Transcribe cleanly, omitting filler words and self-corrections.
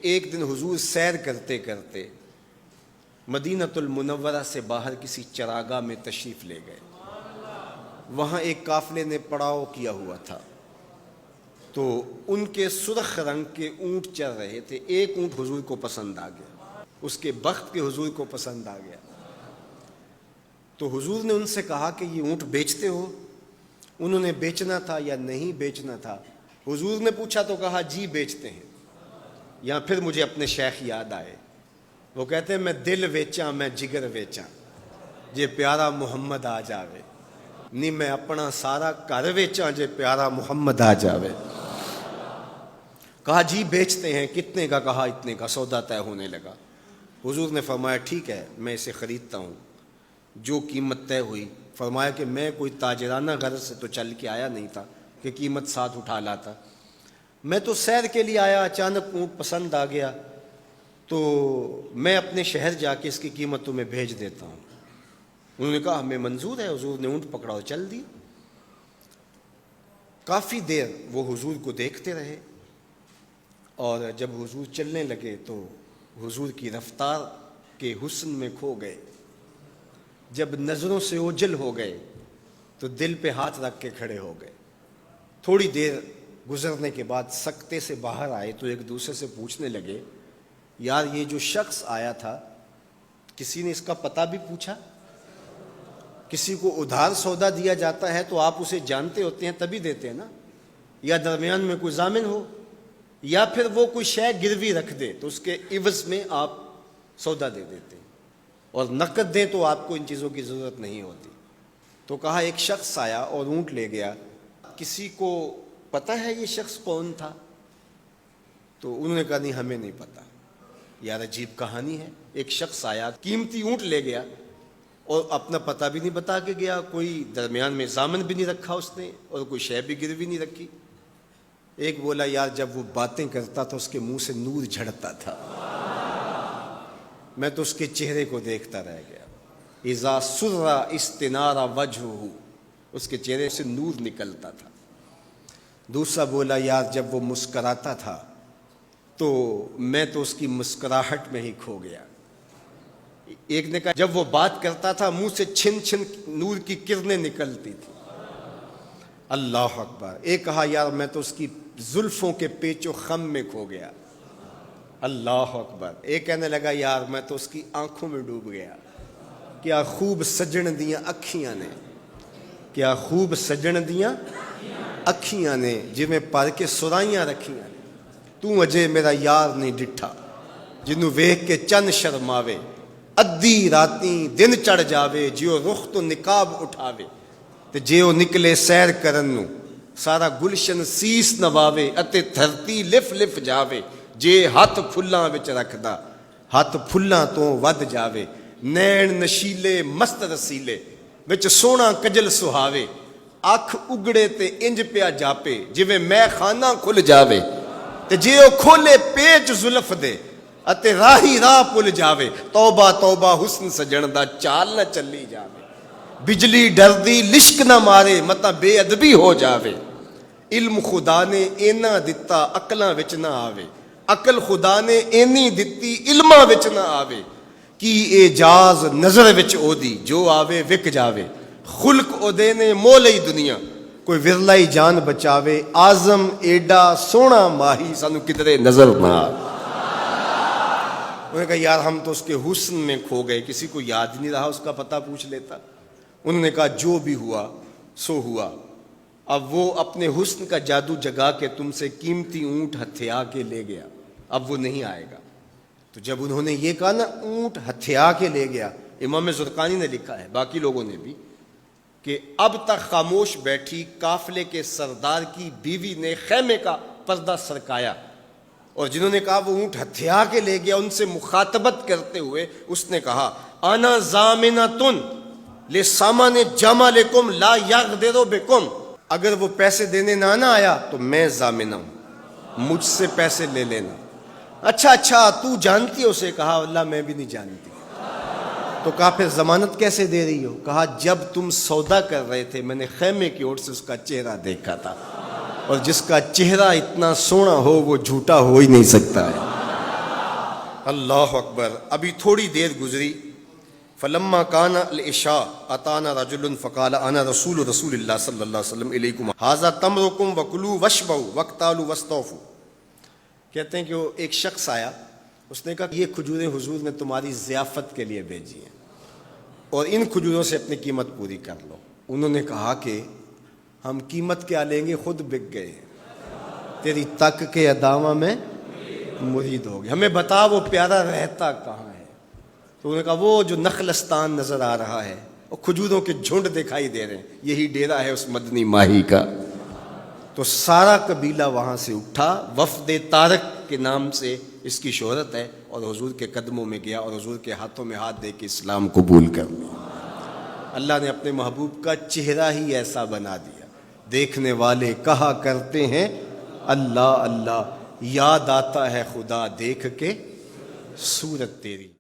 ایک دن حضور سیر کرتے کرتے مدینۃ المنورہ سے باہر کسی چراگاہ میں تشریف لے گئے. وہاں ایک قافلے نے پڑاؤ کیا ہوا تھا، تو ان کے سرخ رنگ کے اونٹ چل رہے تھے. ایک اونٹ حضور کو پسند آ گیا، اس کے بخت کے حضور کو پسند آ گیا. تو حضور نے ان سے کہا کہ یہ اونٹ بیچتے ہو؟ انہوں نے بیچنا تھا یا نہیں بیچنا تھا. حضور نے پوچھا تو کہا جی بیچتے ہیں. یا پھر مجھے اپنے شیخ یاد آئے، وہ کہتے ہیں میں دل ویچاں میں جگر ویچاں جے پیارا محمد آ جاوے، نہیں میں اپنا سارا گھر ویچاں جے پیارا محمد آ جاوے. کہا جی بیچتے ہیں. کتنے کا؟ کہا اتنے کا. سودا طے ہونے لگا. حضور نے فرمایا ٹھیک ہے میں اسے خریدتا ہوں. جو قیمت طے ہوئی، فرمایا کہ میں کوئی تاجرانہ غرض سے تو چل کے آیا نہیں تھا کہ قیمت ساتھ اٹھا لاتا. میں تو سیر کے لیے آیا، اچانک اونٹ پسند آ گیا، تو میں اپنے شہر جا کے اس کی قیمت تمہیں بھیج دیتا ہوں. انہوں نے کہا ہمیں منظور ہے. حضور نے اونٹ پکڑا اور چل دی. کافی دیر وہ حضور کو دیکھتے رہے، اور جب حضور چلنے لگے تو حضور کی رفتار کے حسن میں کھو گئے. جب نظروں سے اوجھل ہو گئے تو دل پہ ہاتھ رکھ کے کھڑے ہو گئے. تھوڑی دیر گزرنے کے بعد سکتے سے باہر آئے تو ایک دوسرے سے پوچھنے لگے یار یہ جو شخص آیا تھا کسی نے اس کا پتہ بھی پوچھا؟ کسی کو ادھار سودا دیا جاتا ہے تو آپ اسے جانتے ہوتے ہیں تبھی دیتے ہیں نا، یا درمیان میں کوئی ضامن ہو، یا پھر وہ کوئی شے گروی رکھ دے تو اس کے عوض میں آپ سودا دے دیتے ہیں، اور نقد دیں تو آپ کو ان چیزوں کی ضرورت نہیں ہوتی. تو کہا ایک شخص آیا اور اونٹ لے گیا، کسی کو پتہ ہے یہ شخص کون تھا؟ تو انہوں نے کہا نہیں ہمیں نہیں پتہ. یار عجیب کہانی ہے، ایک شخص آیا قیمتی اونٹ لے گیا اور اپنا پتہ بھی نہیں بتا کے گیا، کوئی درمیان میں ضامن بھی نہیں رکھا اس نے، اور کوئی شے بھی گروی نہیں رکھی. ایک بولا یار جب وہ باتیں کرتا تھا اس کے منہ سے نور جھڑتا تھا، میں تو اس کے چہرے کو دیکھتا رہ گیا. اذا سر استنار وجہہ، اس کے چہرے سے نور نکلتا تھا. دوسرا بولا یار جب وہ مسکراتا تھا تو میں تو اس کی مسکراہٹ میں ہی کھو گیا. ایک نے کہا جب وہ بات کرتا تھا منہ سے چھن چھن نور کی کرنیں نکلتی تھی. اللہ اکبر. ایک کہا یار میں تو اس کی زلفوں کے پیچ و خم میں کھو گیا. اللہ اکبر. ایک کہنے لگا یار میں تو اس کی آنکھوں میں ڈوب گیا. کیا خوب سجن دیاں اکھیاں نے، کیا خوب سجن دیاں اکھیاں نے جویں پر کے سرائیاں رکھیاں نے. تو اجے میرا یار نہیں ڈٹھا جنوں ویکھ کے چن شرماوے. ادھی راتیں دن چڑھ جاوے جیو رخ تو نقاب اٹھاوے. تے جیو نکلے سیر کرن نو سارا گلشن سیس نواوے. اتے دھرتی لف لف جاوے جے ہاتھ پھلاں وچ رکھدا ہاتھ پھلاں تو ود جاوے. نین نشیلے مست رسیلے وچ سونا کجل سہاوے. اکھ اگڑے تے انج پیا جاپے جویں میں خانہ کھل جاوے. تے جے او کھولے پیچ زلف دے اتے راہی راہ پل جاوے. توبہ توبہ حسن سجن دا چال نہ چلی جاوے. بجلی ڈردی لشک نہ مارے متا بے ادبی ہو جاوے. علم خدا نے اینا دتا عقلاں وچ نہ آوے. عقل خدا نے اینی دتی علماں وچ نہ آوے. کی اعجاز نظر وچ او دی جو آوے وک جاوے. خلق او دے نے مولئی دنیا کوئی ورلائی جان بچاوے. آزم ایڈا سونا ماہی سانو کدرے نظر نہ آوے. انہوں نے کہا یار ہم تو اس کے حسن میں کھو گئے، کسی کو یاد نہیں رہا اس کا پتہ پوچھ لیتا. انہوں نے کہا جو بھی ہوا سو ہوا. اب وہ اپنے حسن کا جادو جگا کے تم سے قیمتی اونٹ ہتھیا کے لے گیا، اب وہ نہیں آئے گا. تو جب انہوں نے یہ کہا نا اونٹ ہتھیا کے لے گیا، امام زرقانی نے لکھا ہے باقی لوگوں نے بھی کہ اب تک خاموش بیٹھی قافلے کے سردار کی بیوی نے خیمے کا پردہ سرکایا، اور جنہوں نے کہا وہ اونٹ ہتھیا کے لے گیا ان سے مخاطبت کرتے ہوئے اس نے کہا انا ضامنۃ لسامان جمالکم لا یغدر بکم. اگر وہ پیسے دینے نہ آیا تو میں ضامنہ ہوں، مجھ سے پیسے لے لینا. اچھا تو جانتی ہو؟ اسے کہا اللہ میں بھی نہیں جانتی. تو کہا پھر ضمانت کیسے دے رہی ہو؟ کہا جب تم سودا کر رہے تھے میں نے خیمے کی اوٹ سے اس کا چہرہ دیکھا تھا، اور جس کا چہرہ اتنا سونا ہو وہ جھوٹا ہو ہی نہیں سکتا ہے. اللہ اکبر. ابھی تھوڑی دیر گزری. فلما کان العشاء اتانا رجل فقال انا رسول اللہ صلی اللہ علیہ وسلم الیکم ھذا تمرکم وکلوا واشبعوا واقتالوا واستوفوا. کہتے ہیں کہ وہ ایک شخص آیا, اس نے کہا یہ کھجوریں حضور نے تمہاری ضیافت کے لیے بھیجی ہیں اور ان کھجوروں سے اپنی قیمت پوری کر لو. انہوں نے کہا کہ ہم قیمت کیا لیں گے, خود بک گئے, تیری تک کے ادامہ میں مرید ہو گئے, ہمیں بتا وہ پیارا رہتا کہاں ہے. تو انہوں نے کہا وہ جو نخلستان نظر آ رہا ہے, اور کھجوروں کے جھنڈ دکھائی دے رہے ہیں, یہی ڈیرا ہے اس مدنی ماہی کا. تو سارا قبیلہ وہاں سے اٹھا, وفد طارق کے نام سے اس کی شہرت ہے, اور حضور کے قدموں میں گیا اور حضور کے ہاتھوں میں ہاتھ دے کے اسلام قبول کر لیا. اللہ نے اپنے محبوب کا چہرہ ہی ایسا بنا دیا, دیکھنے والے کہا کرتے ہیں اللہ اللہ, یاد آتا ہے خدا دیکھ کے صورت تیری.